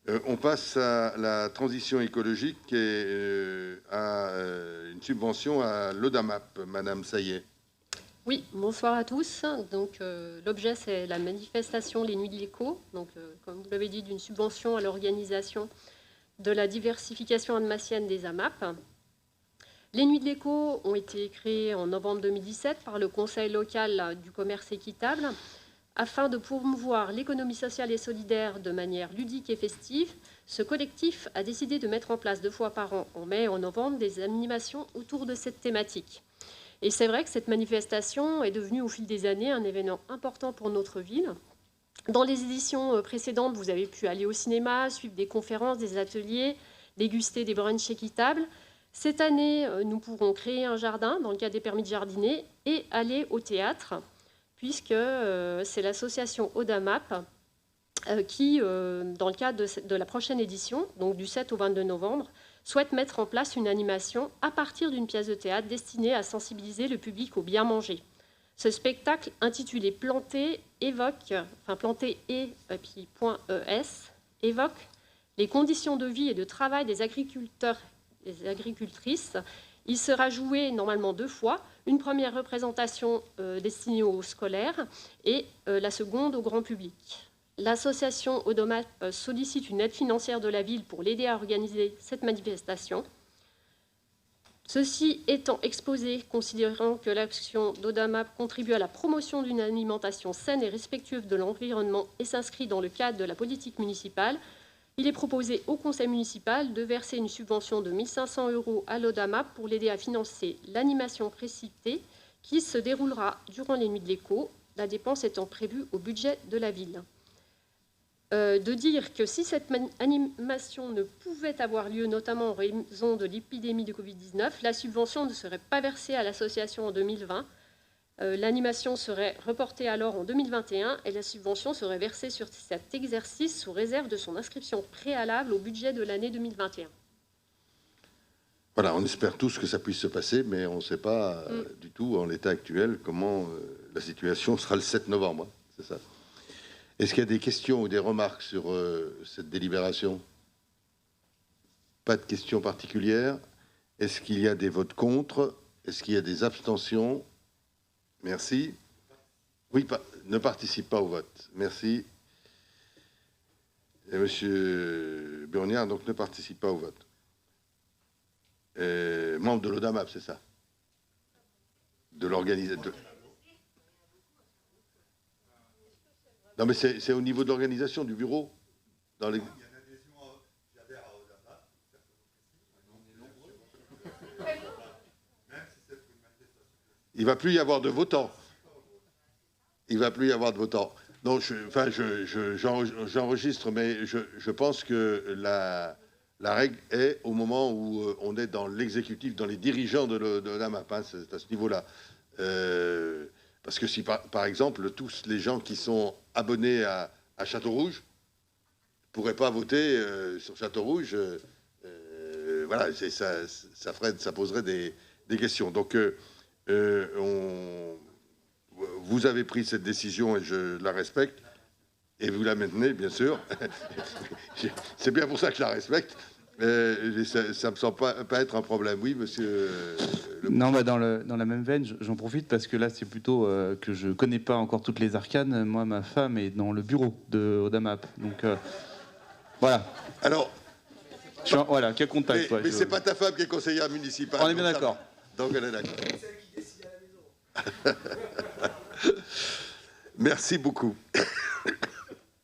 On passe à la transition écologique et à une subvention à l'ODAMAP. Madame Saillet. Oui, bonsoir à tous. Donc, l'objet, c'est la manifestation Les Nuits de l'Écho. Donc, comme vous l'avez dit, d'une subvention à l'organisation de la diversification alsacienne des AMAP. Les Nuits de l'Écho ont été créées en novembre 2017 par le Conseil local du commerce équitable afin de promouvoir l'économie sociale et solidaire de manière ludique et festive. Ce collectif a décidé de mettre en place 2 fois par an, en mai et en novembre, des animations autour de cette thématique. Et c'est vrai que cette manifestation est devenue au fil des années un événement important pour notre ville. Dans les éditions précédentes, vous avez pu aller au cinéma, suivre des conférences, des ateliers, déguster des brunchs équitables. Cette année, nous pourrons créer un jardin dans le cadre des permis de jardiner et aller au théâtre, puisque c'est l'association ODAMAP qui, dans le cadre de la prochaine édition, donc du 7 au 22 novembre, souhaite mettre en place une animation à partir d'une pièce de théâtre destinée à sensibiliser le public au bien manger. Ce spectacle intitulé Planter évoque, enfin Planter et puis .es évoque les conditions de vie et de travail des agriculteurs et des agricultrices. Il sera joué normalement 2 fois, une première représentation destinée aux scolaires et la seconde au grand public. L'association ODAMAP sollicite une aide financière de la ville pour l'aider à organiser cette manifestation. Ceci étant exposé, considérant que l'action d'ODAMAP contribue à la promotion d'une alimentation saine et respectueuse de l'environnement et s'inscrit dans le cadre de la politique municipale, il est proposé au conseil municipal de verser une subvention de 1 500 € à l'ODAMAP pour l'aider à financer l'animation précitée qui se déroulera durant les Nuits de l'Écho, la dépense étant prévue au budget de la ville. De dire que si cette animation ne pouvait avoir lieu, notamment en raison de l'épidémie de Covid-19, la subvention ne serait pas versée à l'association en 2020. L'animation serait reportée alors en 2021 et la subvention serait versée sur cet exercice sous réserve de son inscription préalable au budget de l'année 2021. Voilà, on espère tous que ça puisse se passer, mais on ne sait pas du tout, en l'état actuel, comment la situation sera le 7 novembre. C'est ça. Est-ce qu'il y a des questions ou des remarques sur cette délibération? Pas de questions particulières. Est-ce qu'il y a des votes contre? Est-ce qu'il y a des abstentions? Merci. Oui, ne participe pas au vote. Merci. Et Monsieur Burniard, donc, ne participe pas au vote. Membre de l'ODAMAP, c'est ça? De l'organisation. Non, mais c'est au niveau de l'organisation, du bureau. Dans les... Il ne va plus y avoir de votants. Il ne va plus y avoir de votants. Donc, j'enregistre, mais je pense que la règle est au moment où on est dans l'exécutif, dans les dirigeants de l'AMAP, hein, c'est à ce niveau-là. Parce que si, par exemple, tous les gens qui sont abonnés à Château-Rouge ne pourraient pas voter sur Château-Rouge, voilà, ça poserait des questions. Donc, vous avez pris cette décision et je la respecte, et vous la maintenez, bien sûr. C'est bien pour ça que je la respecte. Ça ne me semble pas être un problème. Oui, monsieur. Non, bah dans la même veine, j'en profite parce que là, c'est plutôt que je ne connais pas encore toutes les arcanes. Moi, ma femme est dans le bureau de ODAMAP. Donc, voilà. Alors. Voilà, quel contact. Mais c'est pas ta femme qui est conseillère municipale. On est bien d'accord. Donc, elle est d'accord. Merci beaucoup.